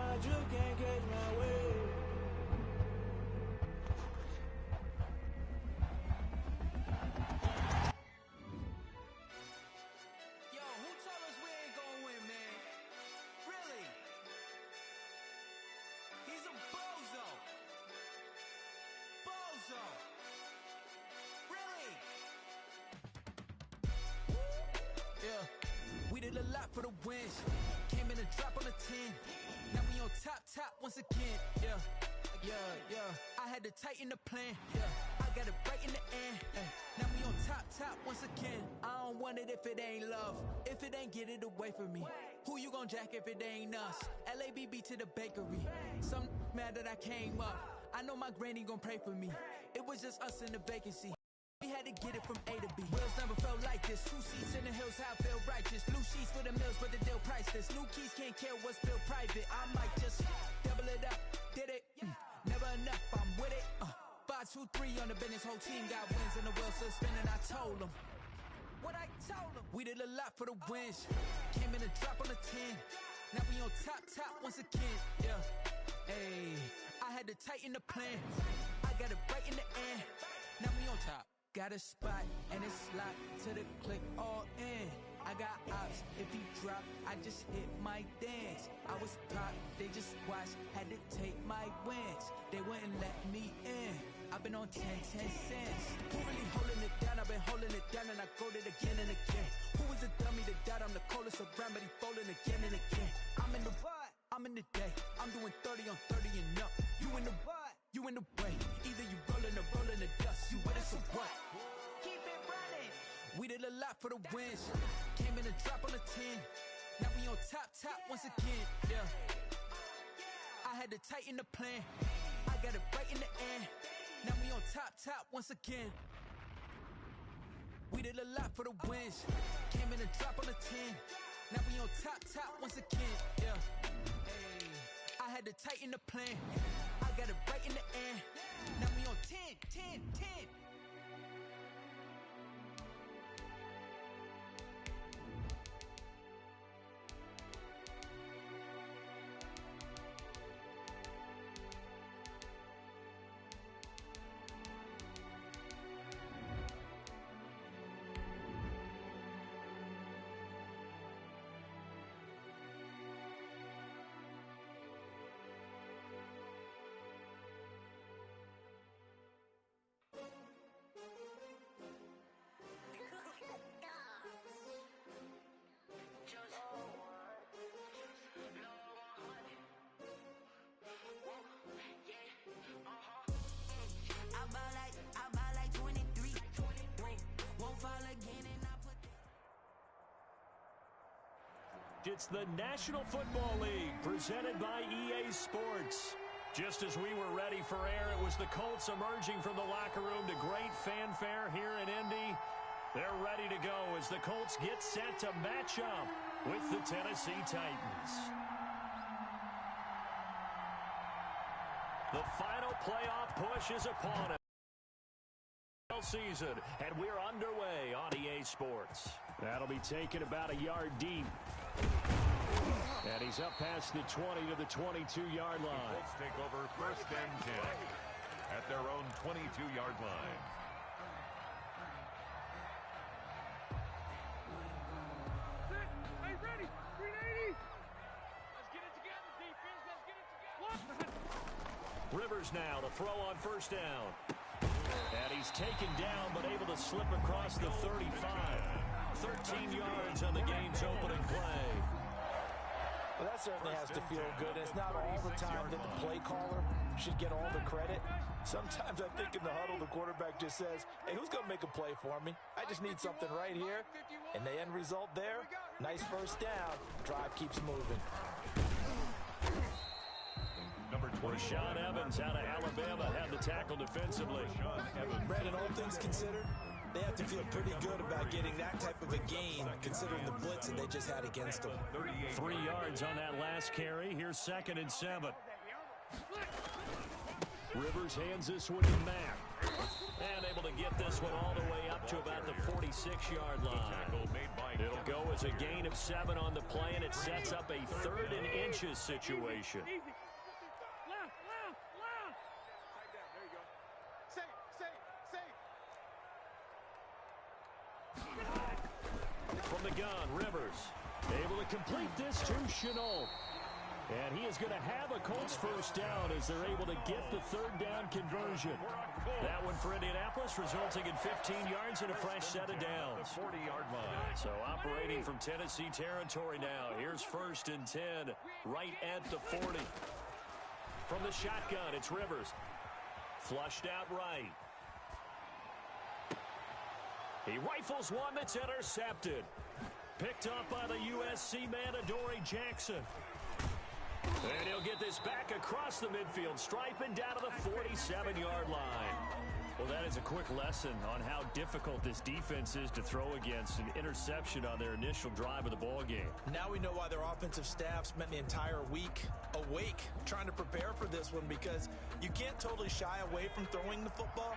my drip, can't catch my wave. Yo, who told us we ain't gonna win, man? Really? He's a bozo. Bozo. Really? Yeah. We did a lot for the wins. Came in a drop on a 10. Now we on top once again. Yeah. I had to tighten the plan. Yeah. I got it right in the end. Now we on top once again. I don't want it if it ain't love. If it ain't, get it away from me. Who you gon' jack if it ain't us? LABB to the bakery. Some mad that I came up. I know my granny gon' pray for me. It was just us in the vacancy. We had to get it from A to B. Wheels never felt like this. 2 seats in the hills, how I feel righteous. Blue sheets for the mills, but the deal priceless. New keys can't care what's built private. I might just double it up. Did it? Never enough, I'm with it. 5, 2, 3 on the business. Whole team got wins and the wheels still spinning. I told them what I told them. We did a lot for the wins. Came in a drop on a 10. Now we on top once again. Yeah. Hey, I had to tighten the plan. I got it right in the end. Now we on top. Got a spot and it's locked to the click all in. I got ops, if he drop, I just hit my dance. I was pop, they just watched, had to take my wins. They wouldn't let me in. I've been on 10 cents. Who really holding it down? I've been holding it down and I go it again and again. Who was the dummy that died? I'm the coldest around, but he folding again and again. I'm in the what? I'm in the day. I'm doing 30 on 30 and up. You in the what? You in the way. Either you rolling or rolling the dust. You with us or what? Keep it running. We did a lot for the wins. Came in a drop on a 10. Now we on top once again. Yeah. I had to tighten the plan. I got it right in the end. Now we on top once again. We did a lot for the wins. Came in a drop on a 10. Now we on top once again. Yeah. Hey, I had to tighten the plan. I got it right in the end. Now we on 10. It's the National Football League presented by EA Sports. Just as we were ready for air, it was the Colts emerging from the locker room to great fanfare here in Indy. They're ready to go as the Colts get set to match up with the Tennessee Titans. The final playoff push is upon us. Season, and we're underway on EA Sports. That'll be taken about a yard deep. And he's up past the 20 to the 22-yard line. Colts take over first and 10 at their own 22-yard line. Hey, ready? 380. Let's get it together, defense. Let's get it together. Rivers now to throw on first down. And he's taken down, but able to slip across the 35. 13 yards on the game's opening play. Well, that certainly has to feel good. It's not all the time that the play caller should get all the credit. Sometimes I think in the huddle, the quarterback just says, hey, who's going to make a play for me? I just need something right here. And the end result there, nice first down. Drive keeps moving. Rashaan Evans out of Alabama had the tackle defensively. Brandon, all things considered, they have to feel pretty good about getting that type of a gain, considering the blitz that they just had against them. 3 yards on that last carry. Here's 2nd and 7. Rivers hands this one to Mack. And able to get this one all the way up to about the 46-yard line. It'll go as a gain of 7 on the play, and it sets up a 3rd and inches situation. From the gun, Rivers able to complete this to Shenault. And he is going to have a Colts first down as they're able to get the 3rd down conversion. That one for Indianapolis, resulting in 15 yards and a fresh set of downs. 40-yard line. So operating from Tennessee territory now. Here's 1st and 10 right at the 40. From the shotgun, it's Rivers. Flushed out right. He rifles one that's intercepted. Picked up by the USC man, Adoree Jackson. And he'll get this back across the midfield stripe and down to the 47-yard line. Well, that is a quick lesson on how difficult this defense is to throw against. An interception on their initial drive of the ball game. Now we know why their offensive staff spent the entire week awake trying to prepare for this one, because you can't totally shy away from throwing the football.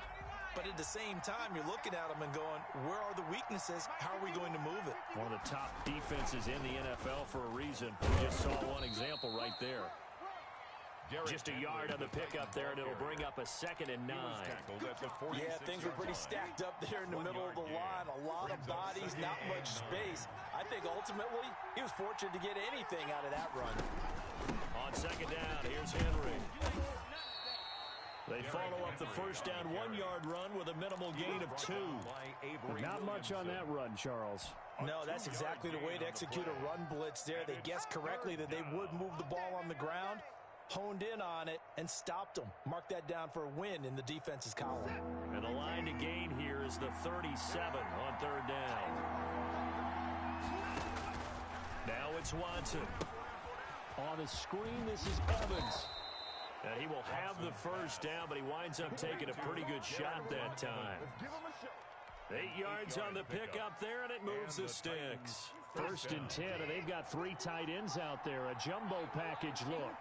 But at the same time, you're looking at them and going, where are the weaknesses? How are we going to move it? One of the top defenses in the NFL for a reason. We just saw one example right there. Just a yard on the pickup there, and it'll bring up a 2nd and 9. Yeah, things were pretty stacked up there in the middle of the line. A lot of bodies, not much space. I think ultimately he was fortunate to get anything out of that run. On 2nd down, here's Henry. They follow up the first down 1-yard run with a minimal gain of 2. Not much on that run, Charles. No, that's exactly the way to execute a run blitz there. They guessed correctly that they would move the ball on the ground, honed in on it, and stopped them. Mark that down for a win in the defense's column. And the line to gain here is the 37 on 3rd down. Now it's Watson. On the screen, this is Evans. And he will have the first down, but he winds up taking a pretty good shot that time. 8 yards on the pickup there, and it moves the sticks. 1st and 10, and they've got 3 tight ends out there. A jumbo package look.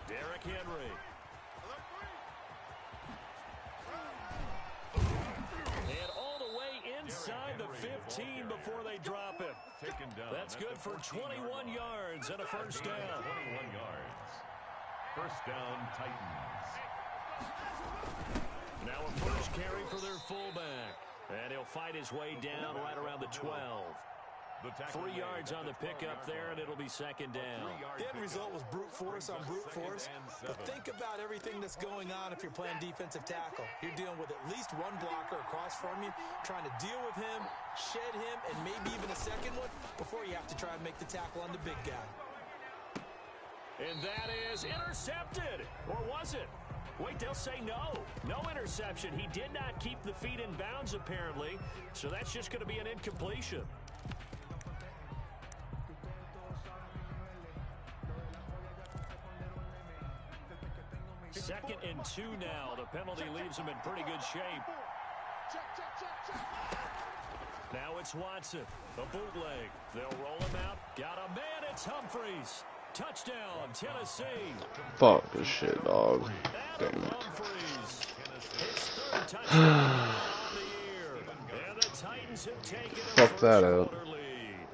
Derrick Henry. And all the way inside the 15 before they drop him. That's good for 21 yards and a first down. 21 yards. First down, Titans. Now a first carry for their fullback. And he'll fight his way down right around the 12. 3 yards on the pickup there, and it'll be 2nd down. The end result was brute force on brute force. But think about everything that's going on if you're playing defensive tackle. You're dealing with at least one blocker across from you, trying to deal with him, shed him, and maybe even a second one before you have to try and make the tackle on the big guy. And that is intercepted. Or was it? Wait, they'll say no. No interception. He did not keep the feet in bounds, apparently. So that's just going to be an incompletion. 2nd and 2 now. The penalty leaves him in pretty good shape. Now it's Watson. The bootleg. They'll roll him out. Got a man. It's Humphries. Touchdown, Tennessee. Fuck this shit, dog. Damn it. Humphries. His 3rd touchdown on the year. And the Titans have taken a Fuck that out. first-quarter lead.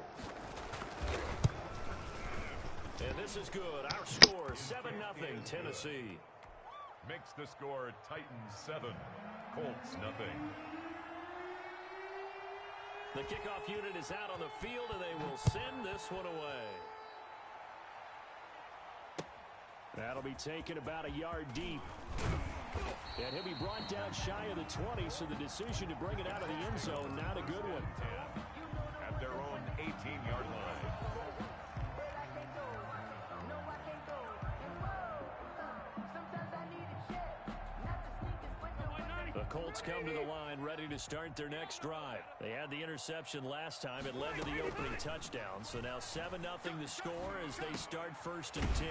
And this is good. Our score, 7-0 Tennessee. Makes the score Titans 7, Colts nothing. The kickoff unit is out on the field, and they will send this one away. That'll be taken about a yard deep. And he'll be brought down shy of the 20, so the decision to bring it out of the end zone, not a good one. At their own 18-yard line. The Colts come to the line ready to start their next drive. They had the interception last time. It led to the opening touchdown. So now 7-0 the score as they start 1st and 10.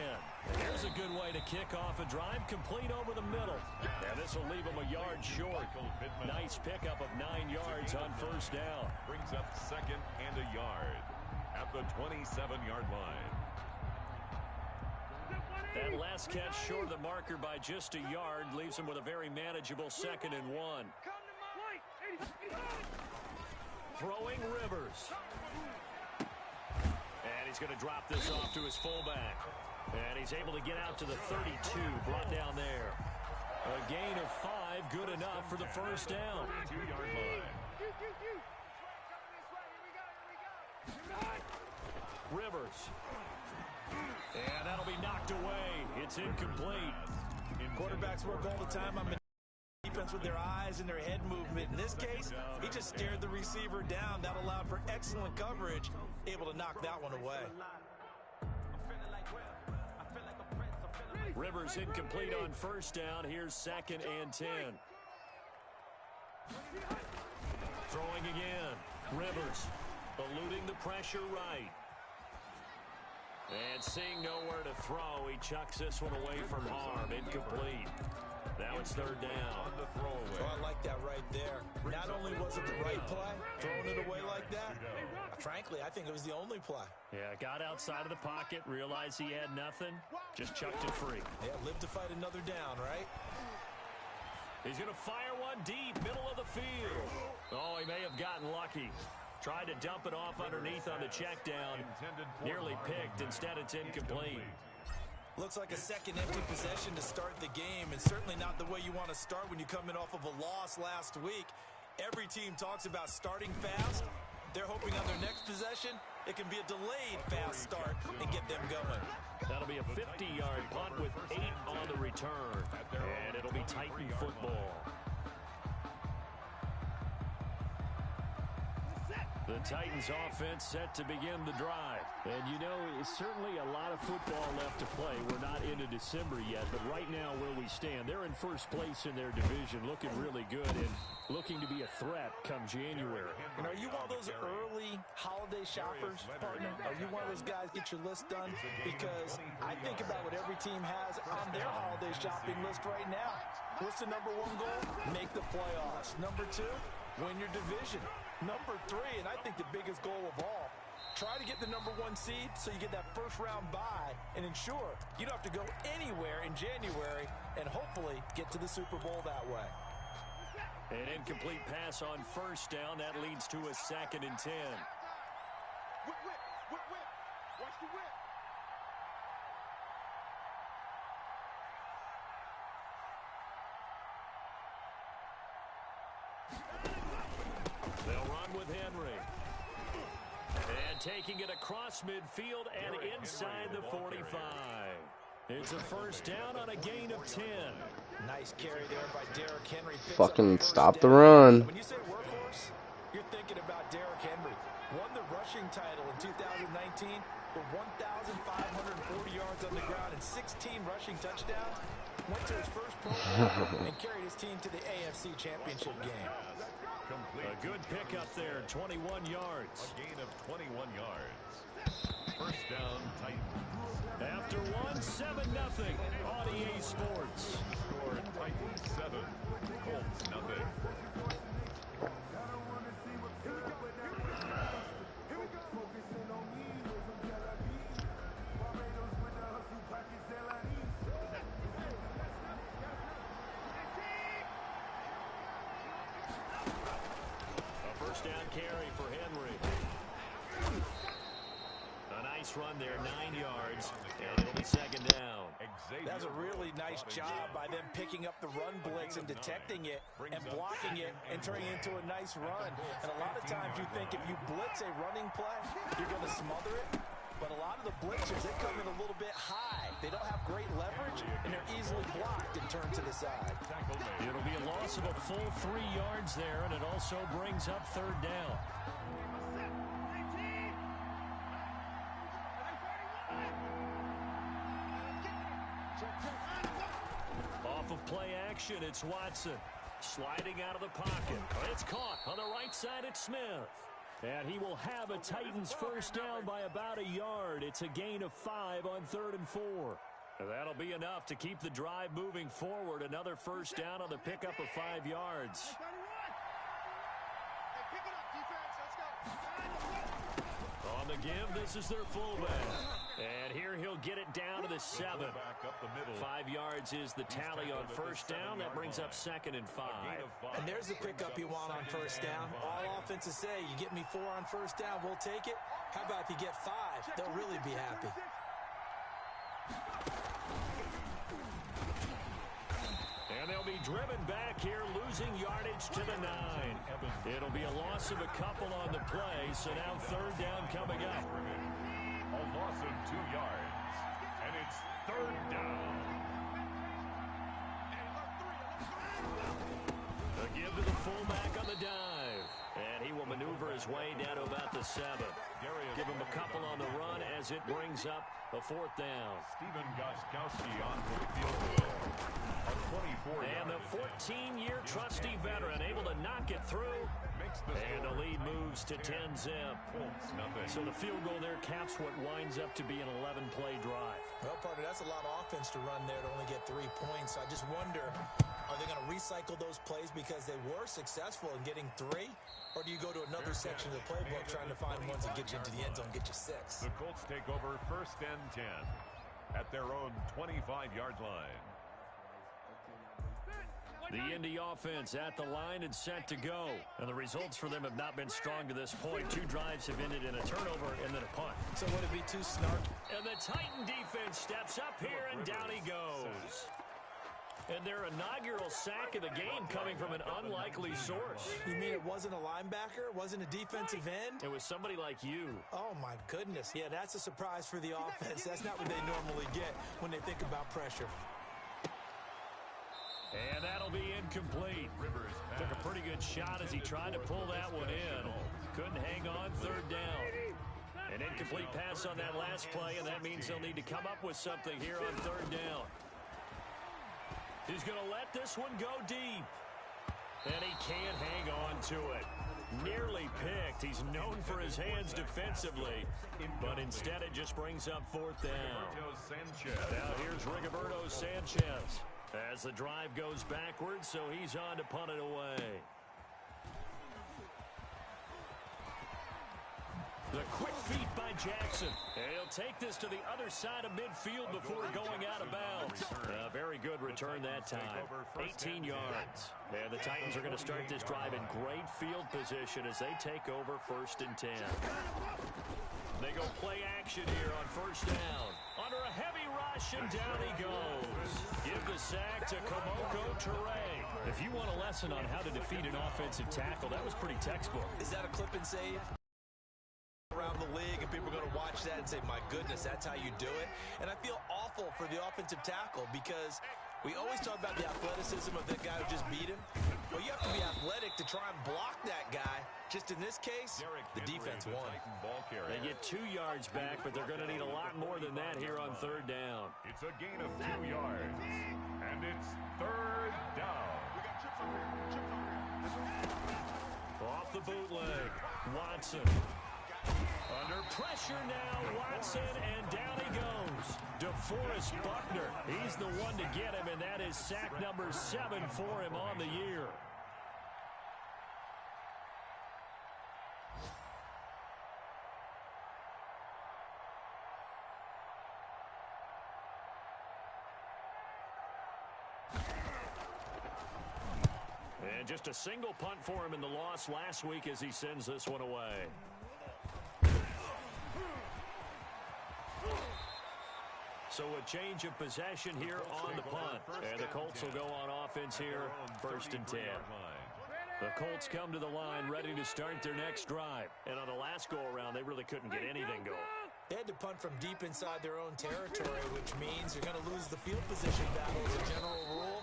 Here's a good way to kick off a drive, complete over the middle. And this will leave them a yard short. Nice pickup of 9 yards on first down. Brings up 2nd and a yard at the 27-yard line. That last catch short of the marker by just a yard leaves him with a very manageable 2nd and 1. Throwing Rivers. And he's going to drop this off to his fullback. And he's able to get out to the 32, brought down there. A gain of 5, good enough for the first down. 2-yard line. Rivers. And that'll be knocked away. It's incomplete. Quarterbacks work all the time on defense with their eyes and their head movement. In this case, he just stared the receiver down. That allowed for excellent coverage, able to knock that one away. Rivers incomplete on first down. Here's 2nd and 10. Throwing again. Rivers eluding the pressure right. And seeing nowhere to throw, he chucks this one away from harm. Incomplete. Now it's 3rd down. Oh, I like that right there. Not only was it the right play, throwing it away like that, frankly, I think it was the only play. Yeah, got outside of the pocket, realized he had nothing, just chucked it free. Yeah, live to fight another down, right? He's going to fire one deep, middle of the field. Oh, he may have gotten lucky. Tried to dump it off underneath on the check down. Nearly picked. Instead, it's incomplete. Looks like a second empty possession to start the game, and certainly not the way you want to start when you're coming off of a loss last week. Every team talks about starting fast. They're hoping on their next possession, it can be a delayed fast start and get them going. That'll be a 50-yard punt with 8 on the return. And it'll be Titan football. The Titans offense set to begin the drive. And you know, it's certainly a lot of football left to play. We're not into December yet, but right now where we stand, they're in first place in their division, looking really good and looking to be a threat come January. And are you one of those early holiday shoppers, partner? Are you one of those guys get your list done? Because I think about what every team has on their holiday shopping list right now. What's the number 1 goal? Make the playoffs. Number 2, win your division. Number 3, and I think the biggest goal of all, try to get the number 1 seed so you get that first-round bye and ensure you don't have to go anywhere in January and hopefully get to the Super Bowl that way. An incomplete pass on first down. That leads to a 2nd and 10. Whip. Watch the whip. They'll run with Henry. And taking it across midfield and inside the 45. It's a first down on a gain of 10. Nice carry there by Derrick Henry. Fucking stop the run. When you say workhorse, you're thinking about Derrick Henry. Won the rushing title in 2019 with 1,540 yards on the ground and 16 rushing touchdowns. Went to his first Pro Bowl and carried his team to the AFC Championship game. A good pickup there, 21 yards. A gain of 21 yards. First down, Titans. After 7-0 on EA Sports. Score Titans 7, Colts nothing. A first down carry for Henry. A nice run there, 9 yards, and it'll be 2nd down. That's a really nice job by them picking up the run blitz and detecting it and blocking it and turning it into a nice run. And a lot of times you think if you blitz a running play, you're going to smother it. But a lot of the blitzers, they come in a little bit high. They don't have great leverage, and they're easily blocked and turned to the side. It'll be a loss of a full 3 yards there, and it also brings up 3rd down. Off of play action, it's Watson. Sliding out of the pocket. It's caught on the right side. It's Smith. And he will have a Titans first down by about a yard. It's a gain of 5 on 3rd and 4. That'll be enough to keep the drive moving forward. Another first down on the pickup of 5 yards. On the give, this is their fullback. And here he'll get it down to the 7. 5 yards is the tally on first down. That brings up 2nd and 5. And there's the pickup you want on first down. All offenses say, you get me 4 on first down, we'll take it. How about if you get 5? They'll really be happy. And they'll be driven back here, losing yardage to the 9. It'll be a loss of a couple on the play, so now 3rd down coming up. A loss of 2 yards, and it's 3rd down. A give to the fullback on the dive. And he will maneuver his way down to about the 7. Give him a couple on the run as it brings up a 4th down. Stephen Gostkowski on for the field goal. And the 14-year trusty veteran able to knock it through. And the lead moves to 10-zip. So the field goal there caps what winds up to be an 11-play drive. Well, partner, that's a lot of offense to run there to only get 3 points. I just wonder, are they going to recycle those plays because they were successful in getting 3? Or do you go to another section of the playbook trying to find ones that get you into the end zone, get you 6? The Colts take over 1st and 10 at their own 25-yard line. The Indy offense at the line and set to go. And the results for them have not been strong to this point. 2 drives have ended in a turnover and then a punt. So would it be too snarky? And the Titan defense steps up here, and down he goes. And their inaugural sack of the game coming from an unlikely source. You mean it wasn't a linebacker? It wasn't a defensive end? It was somebody like you. Oh, my goodness. Yeah, that's a surprise for the offense. That's not what they normally get when they think about pressure. And that'll be incomplete. Took a pretty good shot as he tried to pull that one in. Couldn't hang on, 3rd down. An incomplete pass on that last play, and that means they'll need to come up with something here on 3rd down. He's going to let this one go deep. And he can't hang on to it. Nearly picked. He's known for his hands defensively, but instead it just brings up 4th down. Now here's Rigoberto Sanchez as the drive goes backwards, so he's on to punt it away. The quick feet by Jackson. And he'll take this to the other side of midfield before going out of bounds. A very good return that time. 18 yards. And the Titans are going to start this drive in great field position as they take over 1st and 10. They go play action here on 1st down. Under a heavy rush, and down he goes. Give the sack to Komoko Toure. If you want a lesson on how to defeat an offensive tackle, that was pretty textbook. Is that a clip and save? Around the league, and people are going to watch that and say, my goodness, that's how you do it. And I feel awful for the offensive tackle because we always talk about the athleticism of that guy who just beat him. Well, you have to be athletic to try and block that guy. Just in this case, the defense won. They get 2 yards back, but they're going to need a lot more than that here on 3rd down. It's a gain of 2 yards, and it's 3rd down. Off the bootleg, Watson. Under pressure now, Watson, and down he goes. DeForest Buckner, he's the one to get him, and that is sack number 7 for him on the year. And just a single punt for him in the loss last week as he sends this one away. So a change of possession here on the punt. And the Colts will go on offense here, 1st and 10. The Colts come to the line ready to start their next drive. And on the last go-around, they really couldn't get anything going. They had to punt from deep inside their own territory, which means you're going to lose the field position battle as a general rule.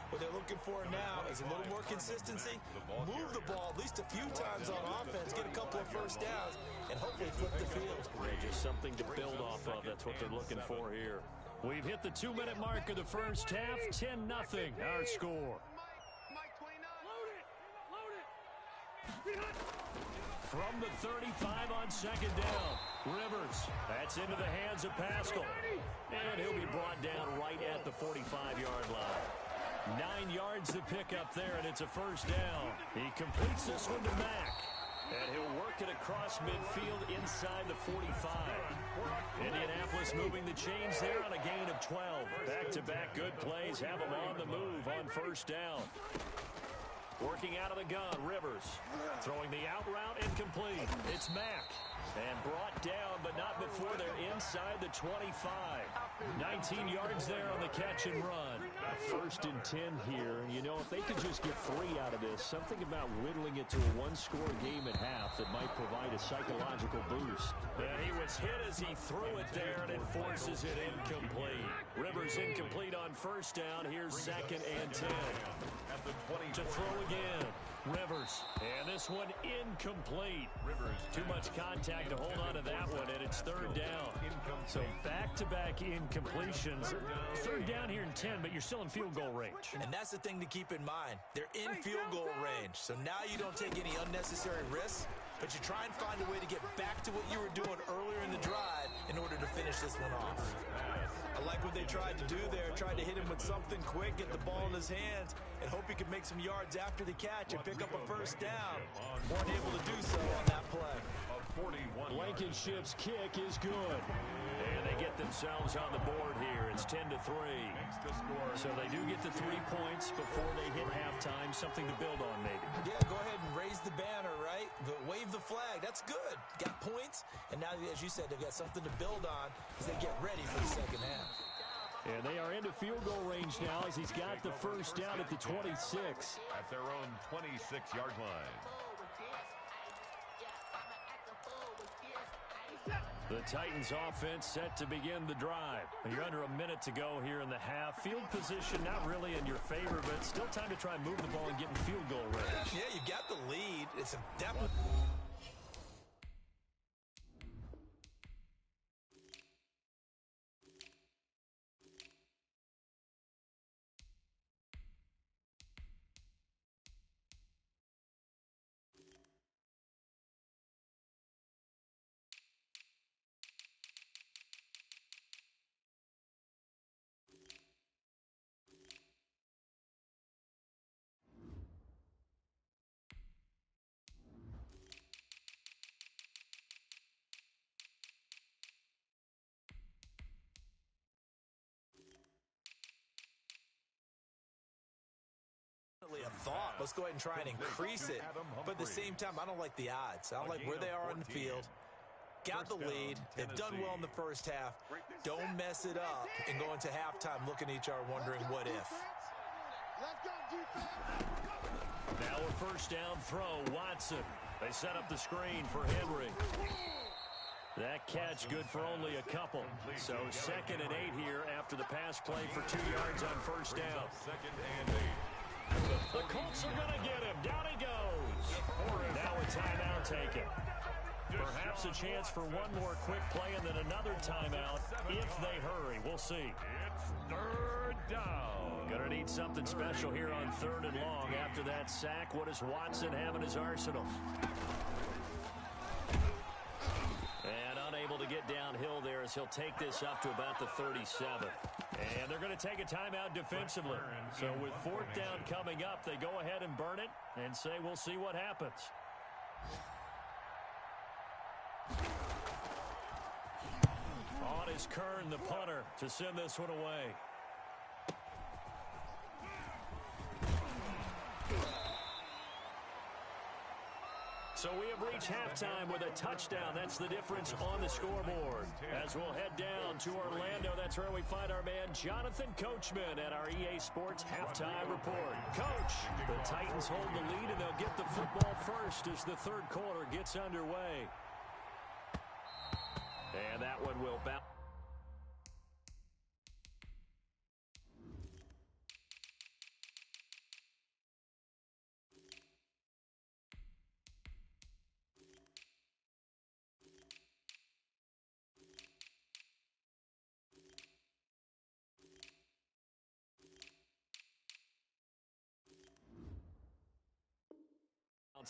What they're looking for now is a little more consistency, move the ball at least a few times on offense, get a couple of 1st downs, and hopefully flip the field. Just something to build off of. That's what they're looking for here. We've hit the 2-minute mark of the first half. 10-0 our score. From the 35 on 2nd down. Rivers. That's into the hands of Pascal. And he'll be brought down right at the 45-yard line. 9 yards to pick up there, and it's a 1st down. He completes this one to Mack. And he'll work it across midfield inside the 45. Indianapolis moving the chains there on a gain of 12. Back-to-back good plays have them on the move on first down. Working out of the gun, Rivers. Throwing the out route incomplete. It's Mack. And brought down, but not before they're inside the 25. 19 yards there on the catch and run. First and 10 here. And, you know, if they could just get 3 out of this, something about whittling it to a one-score game at half that might provide a psychological boost. And he was hit as he threw it there, and it forces it incomplete. Rivers incomplete on first down. Here's second and 10. To throw again. Rivers. And this one incomplete. Rivers. Too much contact to hold on to that one, and it's third down. So back-to-back incompletions. Third down here in 10, but you're still in field goal range. And that's the thing to keep in mind. They're in field goal range. So now you don't take any unnecessary risks, but you try and find a way to get back to what you were doing earlier in the drive in order to finish this one off. I like what they tried to do there. Tried to hit him with something quick, get the ball in his hands, and hope he could make some yards after the catch and pick up a first down. Weren't able to do so on that play. Blankenship's kick is good. And they get themselves on the board here. It's 10-3. So they do get the 3 points before they hit halftime. Something to build on, maybe. Yeah, go ahead and raise the banner, right? But wave the flag. That's good. Got points. And now, as you said, they've got something to build on as they get ready for the second half. And they are into field goal range now as he's got the first down at the 26. At their own 26-yard line. The Titans offense set to begin the drive. You're under a minute to go here in the half. Field position not really in your favor, but still time to try and move the ball and get in field goal range. Yeah, you got the lead. It's a definite. A thought. Let's go ahead and try and increase it. But at the same time, I don't like the odds. I don't like where they are on the field. Got the lead. They've done well in the first half. Don't mess it up and go into halftime looking at each other wondering what if. Now a first down throw. Watson. They set up the screen for Henry. That catch good for only a couple. So 2nd and 8 here after the pass play for 2 yards on first down. 2nd and 8. The Colts are going to get him. Down he goes. Now a timeout taken. Perhaps a chance for one more quick play and then another timeout if they hurry. We'll see. It's third down. Going to need something special here on 3rd and long. After that sack, what does Watson have in his arsenal? And unable to get downhill there as he'll take this up to about the 37. And they're going to take a timeout defensively. So with 4th down coming up, they go ahead and burn it and say we'll see what happens. On is Kern, the punter, to send this one away. So we have reached halftime with a touchdown. That's the difference on the scoreboard. As we'll head down to Orlando, that's where we find our man Jonathan Coachman at our EA Sports Halftime Report. Coach, the Titans hold the lead, and they'll get the football first as the 3rd quarter gets underway. And that one will bounce.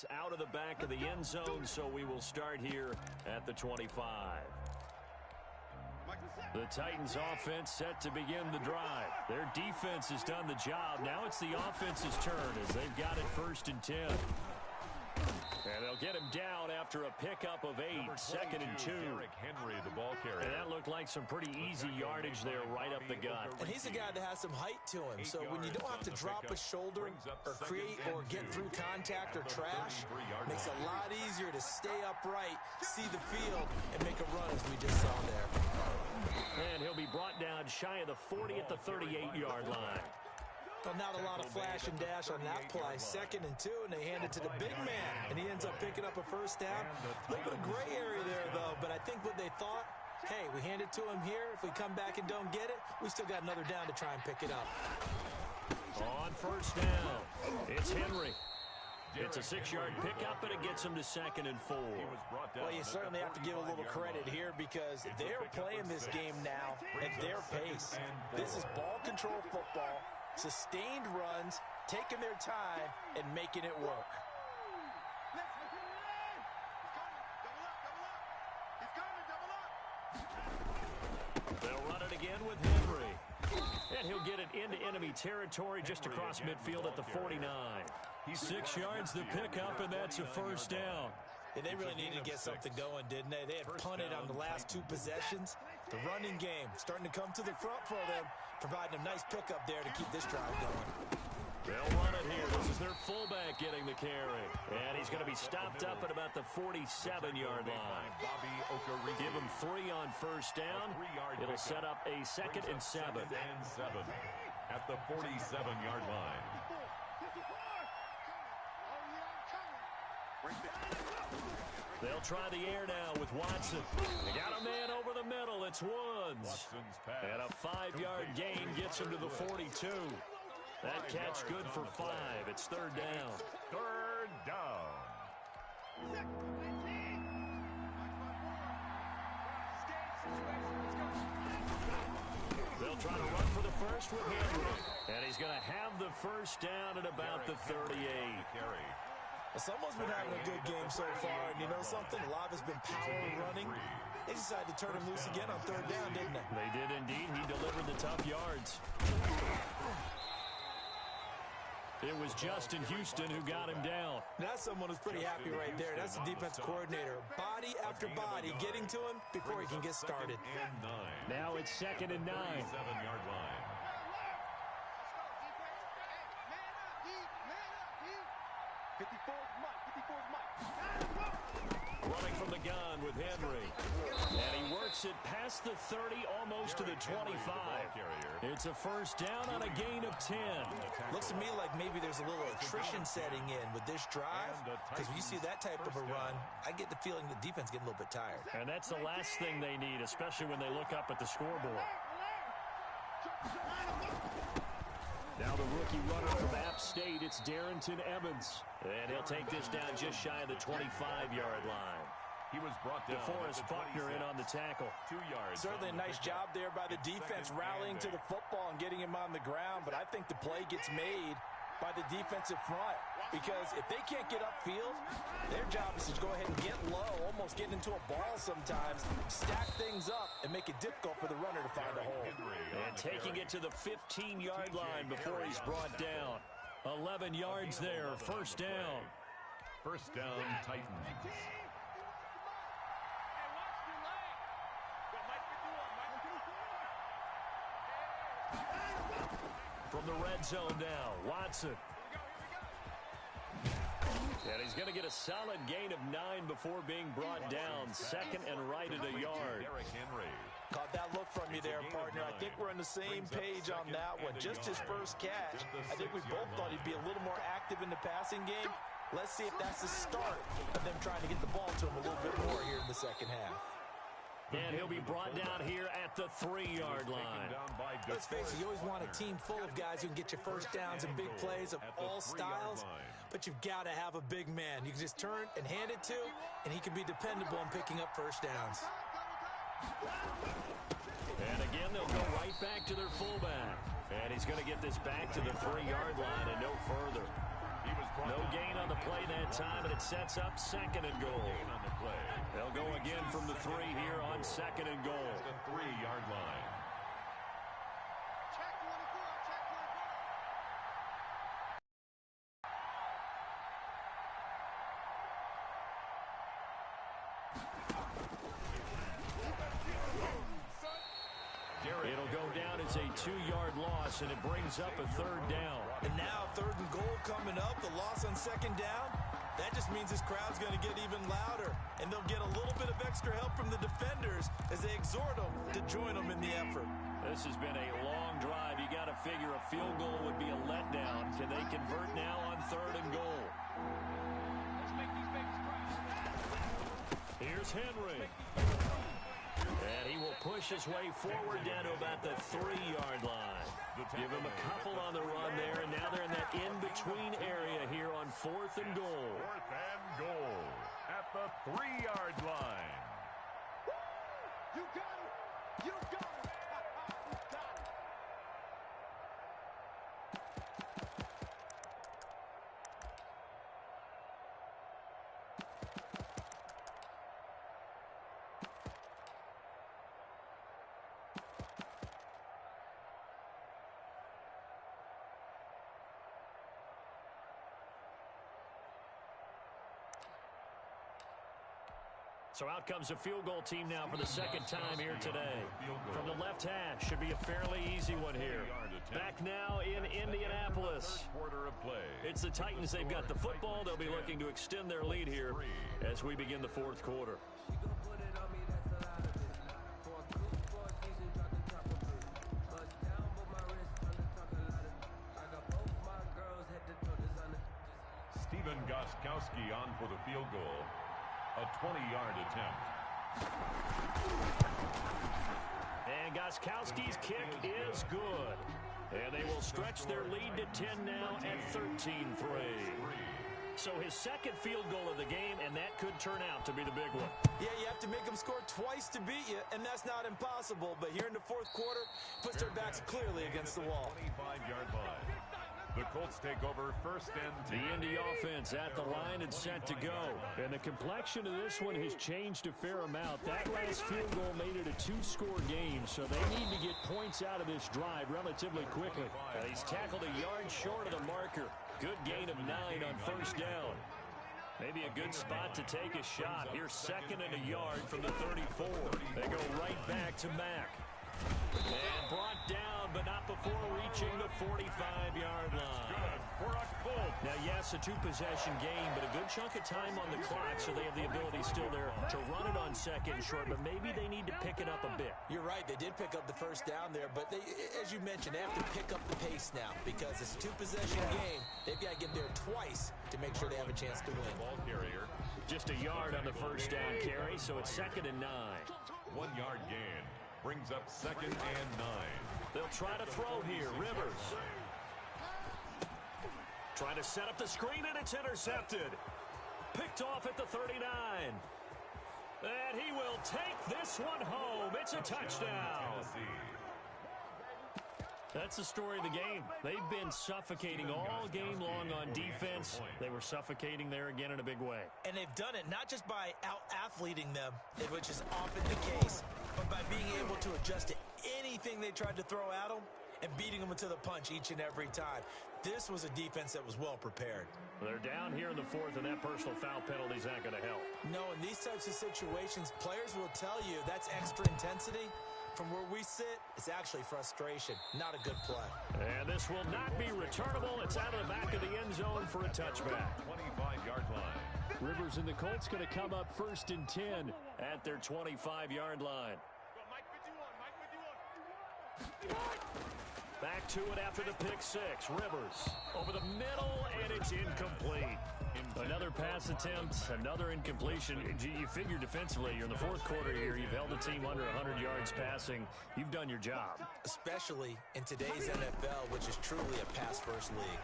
Out of the back of the end zone, so we will start here at the 25. The Titans offense set to begin the drive. Their defense has done the job. Now it's the offense's turn as they've got it 1st and 10. And they'll get him down after a pickup of 8, 2nd and 2. Derrick Henry, the ball carrier. And that looked like some pretty easy yardage there right up the gut. And he's a guy that has some height to him. So when you don't have to drop a shoulder or create or get through contact or trash, it makes it a lot easier to stay upright, see the field, and make a run as we just saw there. And he'll be brought down shy of the 40 at the 38-yard line. Well, not a lot of flash and dash on that play. 2nd and 2, and they hand it to the big man, and he ends up picking up a first down. A little bit of gray area there, though, but I think what they thought, hey, we hand it to him here. If we come back and don't get it, we still got another down to try and pick it up. On first down, it's Henry. It's a 6-yard pickup, and it gets him to 2nd and 4. Well, you certainly have to give a little credit here because they're playing this game now at their pace. This is ball control football. Sustained runs, taking their time, and making it work. They'll run it again with Henry. And he'll get it into enemy territory just across midfield at the 49. 6 yards the pickup, and that's a first down. Yeah, they really needed to get something going, didn't they? They had punted on the last 2 possessions. The running game starting to come to the front for them, providing a nice pickup there to keep this drive going. They'll run it here. This is their fullback getting the carry. And he's going to be stopped up at about the 47-yard line. Give him 3 on first down. It'll set up a 2nd and 7. At the 47-yard line. They'll try the air now with Watson. They got a man over the middle. It's Woods. And a 5-yard gain gets him to the 42. That catch good for 5. It's 3rd down. 3rd down. They'll try to run for the first with Henry. And he's going to have the first down at about the 38. Someone's been having a good game so far, and you know something? A lot of it's been power running. They decided to turn him loose again on 3rd down, didn't they? They did indeed. He delivered the tough yards. It was Justin Houston who got him down. That's someone who's pretty happy right there. That's the defense coordinator. Body after body getting to him before he can get started. Now it's 2nd and 9. 7-yard line. Running from the gun with Henry. And he works it past the 30, almost to the 25. It's a first down on a gain of 10. Looks to me like maybe there's a little attrition setting in with this drive. Because when you see that type of a run, I get the feeling the defense getting a little bit tired. And that's the last thing they need, especially when they look up at the scoreboard. Now the rookie runner from App State, it's Darrington Evans. And he'll take this down just shy of the 25-yard line. He was brought down. DeForest Buckner in on the tackle. 2 yards. Certainly a nice job there by the defense rallying to the football and getting him on the ground. But I think the play gets made by the defensive front. Because if they can't get upfield, their job is to go ahead and get low, almost get into a ball sometimes, stack things up, and make it difficult for the runner to find a hole. And taking it to the 15-yard line before he's brought down. 11 yards there, first down. First down, Titans. From the red zone now, Watson. And he's going to get a solid gain of 9 before being brought down. 2nd and right at a yard. Derrick Henry. Caught that look from you there, partner. I think we're on the same page on that one. Just his first catch. I think we both thought he'd be a little more active in the passing game. Let's see if that's the start of them trying to get the ball to him a little bit more here in the second half. And he'll be brought down here at the 3-yard line. Let's face it, you always want a team full of guys who can get you first downs and big plays of all styles, but you've got to have a big man. You can just turn and hand it to, and he can be dependable in picking up first downs. And again, they'll go right back to their fullback. And he's going to get this back to the 3-yard line and no further. No gain on the play that time, and it sets up 2nd and goal. They'll go again from the 3 here on 2nd and goal. The 3-yard line. It'll go down as a 2-yard loss, and it brings up a 3rd down. And now 3rd and goal coming up, the loss on 2nd down. That just means this crowd's going to get even louder, and they'll get a little bit of extra help from the defenders as they exhort them to join them in the effort. This has been a long drive. You got to figure a field goal would be a letdown. Can they convert now on 3rd and goal? Here's Henry. And he will push his way forward down to about the 3-yard line. Give him a couple on the run there, and now they're in that in-between area here on 4th and goal. 4th and goal at the 3-yard line. You got it! You got it! So out comes a field goal team now for the 2nd time here today. From the left hash, should be a fairly easy one here. Back now in Indianapolis. It's the Titans. They've got the football. They'll be looking to extend their lead here as we begin the 4th quarter. Stephen Gostkowski on for the field goal. A 20-yard attempt. And Gostkowski's kick is good. And they will stretch their lead to 10 now at 13-3. So his 2nd field goal of the game, and that could turn out to be the big one. Yeah, you have to make them score twice to beat you, and that's not impossible. But here in the 4th quarter, puts their backs clearly against the wall. 25-yard line. The Colts take over 1st and 10. The Indy offense at the line and set to go. And the complexion of this one has changed a fair amount. That last field goal made it a 2-score game, so they need to get points out of this drive relatively quickly. And he's tackled a yard short of the marker. Good gain of 9 on 1st down. Maybe a good spot to take a shot. Here's 2nd and a yard from the 34. They go right back to Mack. And brought down, but not before reaching the 45-yard line. Now, yes, a 2-possession game, but a good chunk of time on the clock, so they have the ability still there to run it on 2nd and short, but maybe they need to pick it up a bit. You're right. They did pick up the 1st down there, but they, as you mentioned, they have to pick up the pace now because it's a 2-possession game. They've got to get there twice to make sure they have a chance to win. Ball carrier. Just a yard on the 1st down carry, so it's 2nd and 9. 1-yard gain. Brings up 2nd and 9. They'll try to throw here. Rivers. Trying to set up the screen, and it's intercepted. Picked off at the 39. And he will take this one home. It's a touchdown. That's the story of the game. They've been suffocating all game long on defense. They were suffocating there again in a big way. And they've done it not just by out-athleting them, which is often the case, but by being able to adjust to anything they tried to throw at them and beating them to the punch each and every time. This was a defense that was well prepared. They're down here in the 4th, and that personal foul penalty is not going to help. No, in these types of situations, players will tell you that's extra intensity. From where we sit, it's actually frustration, not a good play. And this will not be returnable. It's out of the back of the end zone for a touchback. 25-yard line. Rivers and the Colts going to come up 1st and 10 at their 25-yard line. Back to it after the pick 6. Rivers over the middle, and it's incomplete. Another pass attempt, another incompletion. You figure defensively, you're in the 4th quarter here. You've held the team under 100 yards passing. You've done your job. Especially in today's NFL, which is truly a pass-first league.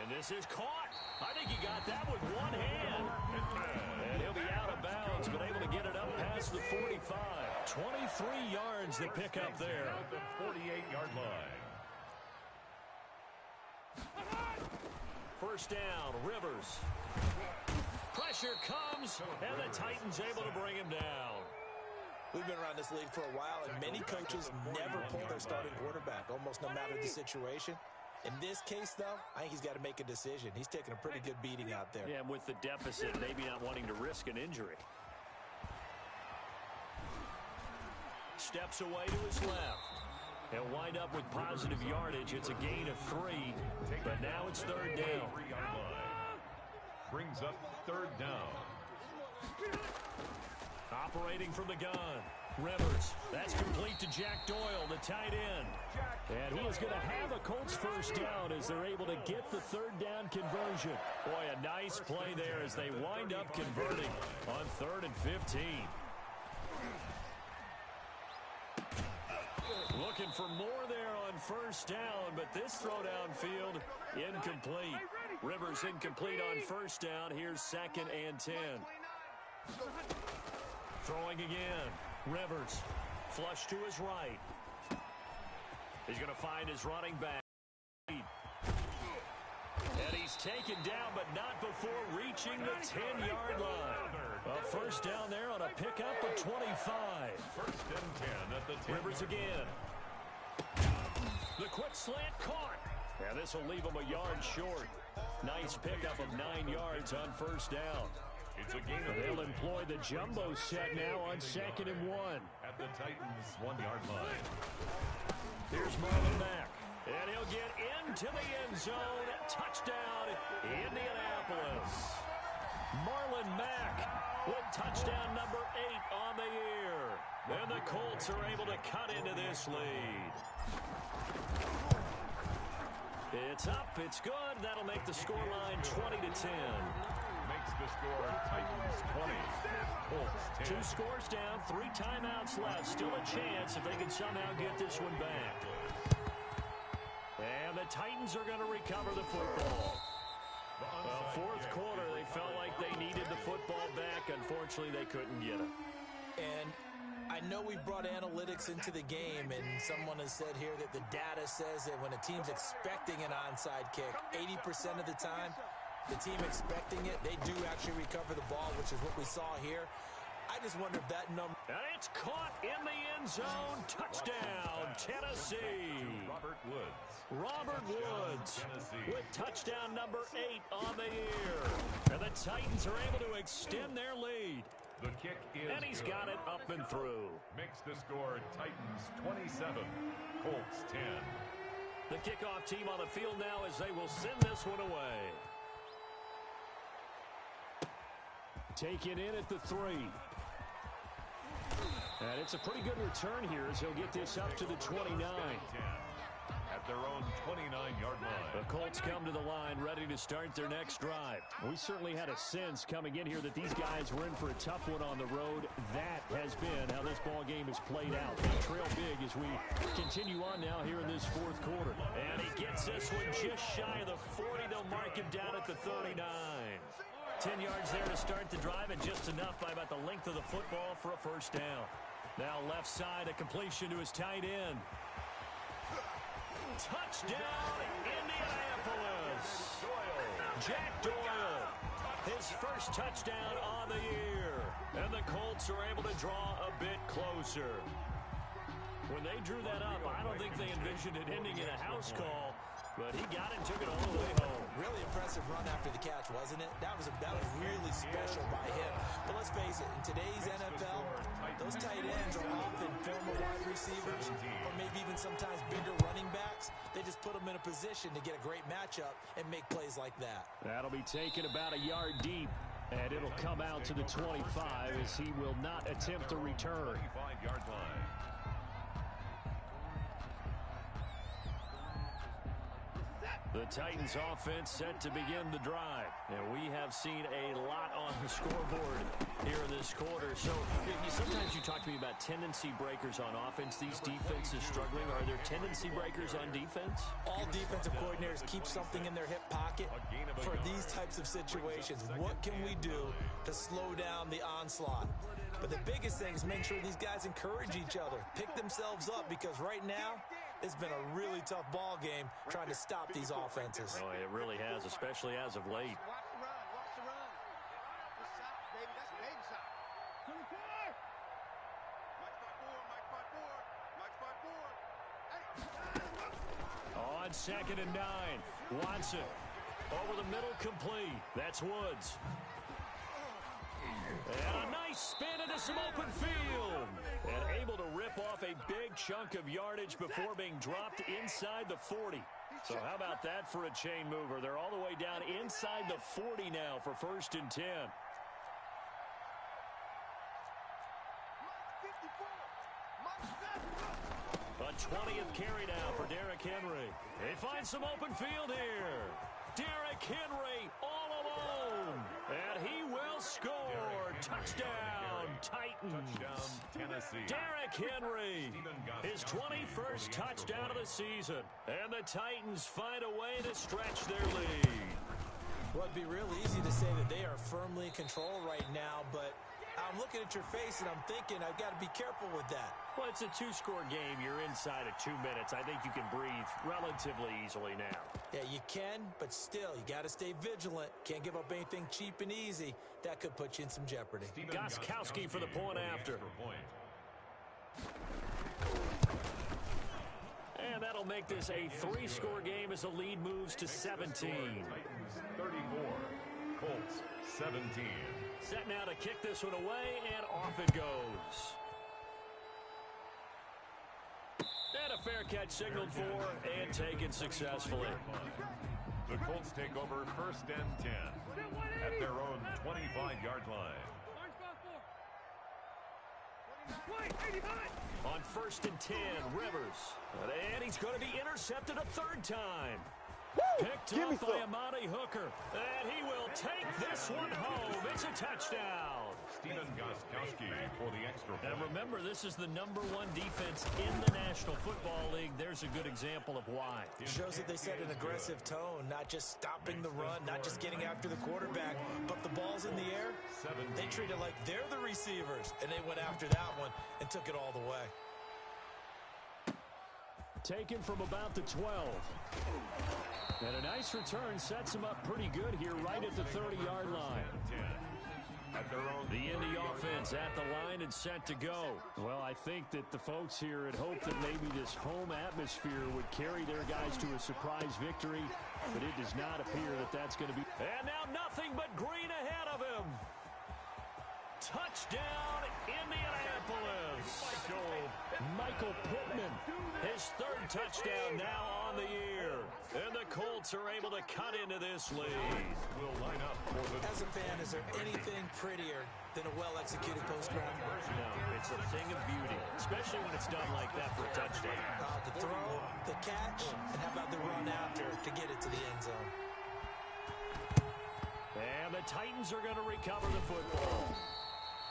And this is caught. I think he got that with one hand. And he'll be out of bounds, but able to get it up past the 45. 23 yards to pick up there. The 48-yard line. 1st down, Rivers. Pressure comes, and the Titans able to bring him down. We've been around this league for a while, and many coaches never pull their starting quarterback, almost no matter the situation. In this case, though, I think he's got to make a decision. He's taking a pretty good beating out there. Yeah, and with the deficit, maybe not wanting to risk an injury. steps away to his left. He'll wind up with positive yardage. It's a gain of 3, but now it's third down. Brings up third down. Operating from the gun. Rivers. That's complete to Jack Doyle, the tight end. And he is going to have a Colts first down as they're able to get the third down conversion. Boy, a nice play there as they wind up converting on 3rd and 15. Looking for more there on first down, but this throw downfield incomplete. Rivers incomplete on first down. Here's 2nd and 10. Throwing again. Rivers, flush to his right. He's going to find his running back. And he's taken down, but not before reaching the 10-yard line. A first down there on a pickup of 25. 1st and 10 at the 10. Rivers again. The quick slant caught. And this will leave him a yard short. Nice pickup of 9 yards on first down. It's a gain of They'll employ the jumbo set now on 2nd and 1. At the Titans' 1-yard line. Here's Marlon Mack. And he'll get into the end zone. Touchdown, Indianapolis. Marlon Mack with touchdown number 8 on the year. And the Colts are able to cut into this lead. It's up. It's good. That'll make the scoreline 20-10. Makes the score Titans 20. Colts 10. 2 scores down, 3 timeouts left. Still a chance if they can somehow get this one back. And the Titans are going to recover the football. Fourth quarter, they felt like they needed the football back. Unfortunately, they couldn't get it. And I know we brought analytics into the game, and someone has said here that the data says that when a team's expecting an onside kick, 80% of the time, the team expecting it, they do actually recover the ball, which is what we saw here. I just wonder if that number... And it's caught in the end zone. Touchdown, Tennessee. Robert Woods. Robert Woods with touchdown number 8 on the year. And the Titans are able to extend their lead. The kick is And he's good. got it up and through. Makes the score Titans 27, Colts 10. The kickoff team on the field now as they will send this one away. Take it in at the 3. And it's a pretty good return here as he'll get this up to the 29. At their own 29-yard line. The Colts come to the line ready to start their next drive. We certainly had a sense coming in here that these guys were in for a tough one on the road. That has been how this ball game has played out. They trail big as we continue on now here in this fourth quarter. And he gets this one just shy of the 40. They'll mark him down at the 39. 10 yards there to start the drive, and just enough by about the length of the football for a first down. Now left side, a completion to his tight end. Touchdown, Indianapolis. Jack Doyle, his first touchdown on the year. And the Colts are able to draw a bit closer. When they drew that up, I don't think they envisioned it ending in a house call, but he got it and took it all the way home. Really impressive run after the catch, wasn't it? That was really special by him. But let's face it, in today's NFL, those tight ends are often former wide receivers or maybe even sometimes bigger running backs. They just put them in a position to get a great matchup and make plays like that. That'll be taken about a yard deep, and it'll come out to the 25 as he will not attempt to return. 25-yard line. The Titans offense set to begin the drive. And we have seen a lot on the scoreboard here in this quarter. So sometimes you talk to me about tendency breakers on offense. These defenses struggling. Are there tendency breakers on defense? All defensive coordinators keep something in their hip pocket for these types of situations. What can we do to slow down the onslaught? But the biggest thing is make sure these guys encourage each other, pick themselves up, because right now, it's been a really tough ball game trying to stop these offenses. Oh, it really has, especially as of late. Watch the run. Watch the run. This side, baby. That's baby side. 24. On 2nd and 9, Watson over the middle, complete. That's Woods. And a nice spin into some open field. And able to rip off a big chunk of yardage before being dropped inside the 40. So how about that for a chain mover? They're all the way down inside the 40 now for 1st and 10. A 20th carry now for Derrick Henry. They find some open field here. Derrick Henry all alone. And he will score. Touchdown, Titans. Touchdown, Tennessee. Derrick Henry, his 21st touchdown of the season. And the Titans find a way to stretch their lead. Well, it'd be real easy to say that they are firmly in control right now, but I'm looking at your face and I'm thinking I've got to be careful with that. Well, it's a 2-score game. You're inside of 2 minutes. I think you can breathe relatively easily now. Yeah, you can, but still, you got to stay vigilant. Can't give up anything cheap and easy. That could put you in some jeopardy. Gostkowski for the point after. And that'll make this a 3-score game as the lead moves to 17. 34, Colts 17. Set now to kick this one away, and off it goes. And a fair catch signaled for and taken successfully. The Colts take over 1st and 10 at their own 25-yard line. On 1st and 10, Rivers. And he's going to be intercepted a 3rd time. Picked up by Amani Hooker. And he will take this one home. It's a touchdown. Stephen Gostkowski for the extra point. And remember, this is the #1 defense in the National Football League. There's a good example of why. It shows that they set an aggressive tone, not just stopping the run, not just getting after the quarterback, but the ball's in the air. They treat it like they're the receivers, and they went after that one and took it all the way. Taken from about the 12. And a nice return sets him up pretty good here right at the 30-yard line. The Indy offense at the line and set to go. Well, I think that the folks here had hoped that maybe this home atmosphere would carry their guys to a surprise victory, but it does not appear that that's going to be. And now nothing but green ahead of him. Touchdown, Indianapolis. Michael Pittman. His 3rd touchdown now on the year. And the Colts are able to cut into this lead. Will line up for the... As a fan, is there anything prettier than a well-executed post-round? No, it's a thing of beauty, especially when it's done like that for a touchdown. The throw, the catch, and how about the run after to get it to the end zone? And the Titans are going to recover the football.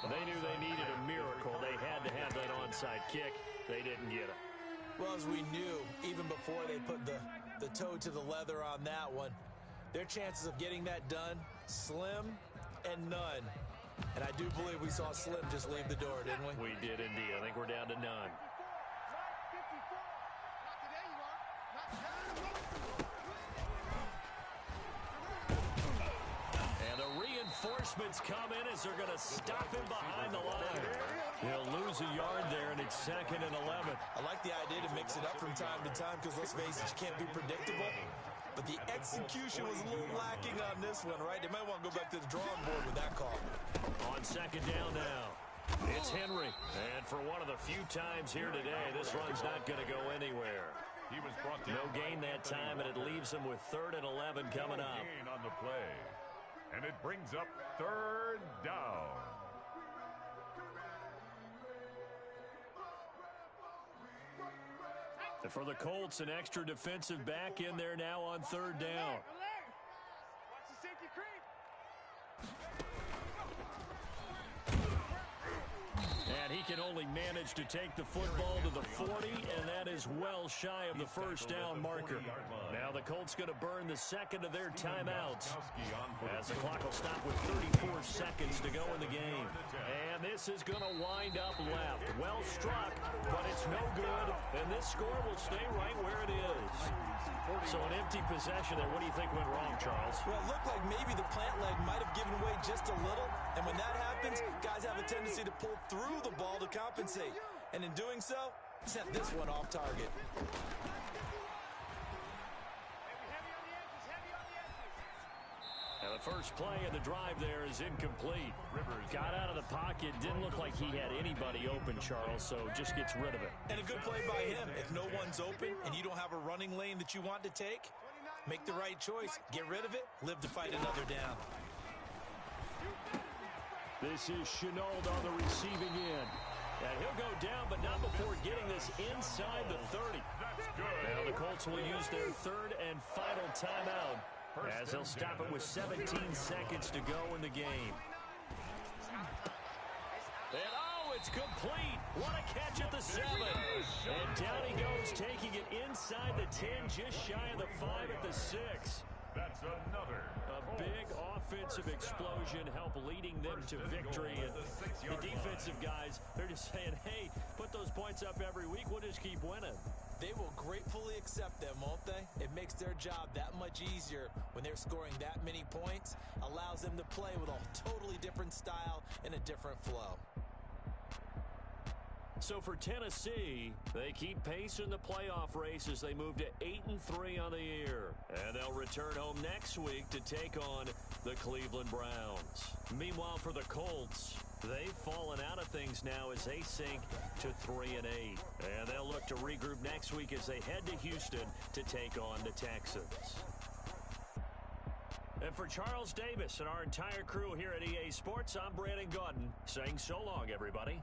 They knew they needed a miracle. They had to have that onside kick. They didn't get it. Well, as we knew, even before they put the toe to the leather on that one, their chances of getting that done, slim and none. And I do believe we saw Slim just leave the door, didn't we? We did indeed. I think we're down to none. And the reinforcements come in as they're going to stop him behind the line. He'll lose a yard there, and it's 2nd and 11. I like the idea to mix it up from time to time because, let's face it, you can't be predictable. But the execution was a little lacking on this one, right? They might want to go back to the drawing board with that call. On 2nd down now, it's Henry. And for one of the few times here today, this run's not going to go anywhere. He was brought down. No gain that time, and it leaves him with 3rd and 11 coming up. Gain on the play. And it brings up 3rd down. And for the Colts, an extra defensive back in there now on 3rd down. Watch the safety creep. And he can only manage to take the football to the 40, and that is well shy of the 1st down marker. Now the Colts going to burn the 2nd of their timeouts, as the clock will stop with 34 seconds to go in the game. And this is going to wind up left. Well struck, but it's no good, and this score will stay right where it is. So an empty possession there. What do you think went wrong, Charles? Well, it looked like maybe the plant leg might have given way just a little, and when that happens, guys have a tendency to pull through the ball to compensate, and in doing so, sent this one off target. Now The first play of the drive there is incomplete. Got out of the pocket, didn't look like he had anybody open, Charles, so just gets rid of it. And a good play by him. If no one's open and you don't have a running lane that you want to take, make the right choice. Get rid of it. Live to fight another down. This is Shenault on the receiving end. And he'll go down, but not before getting this inside the 30. Now the Colts will use their third and final timeout as they'll stop it with 17 seconds to go in the game. And oh, it's complete. What a catch at the 7. And down he goes, taking it inside the 10, just shy of the 5 at the 6. That's another. A big offensive explosion help leading them to victory. And the defensive guys, they're just saying, hey, put those points up every week. We'll just keep winning. They will gratefully accept them, won't they? It makes their job that much easier when they're scoring that many points. Allows them to play with a totally different style and a different flow. So for Tennessee, they keep pace in the playoff race as they move to 8-3 on the year. And they'll return home next week to take on the Cleveland Browns. Meanwhile, for the Colts, they've fallen out of things now as they sink to 3-8. And they'll look to regroup next week as they head to Houston to take on the Texans. And for Charles Davis and our entire crew here at EA Sports, I'm Brandon Gaudin saying so long, everybody.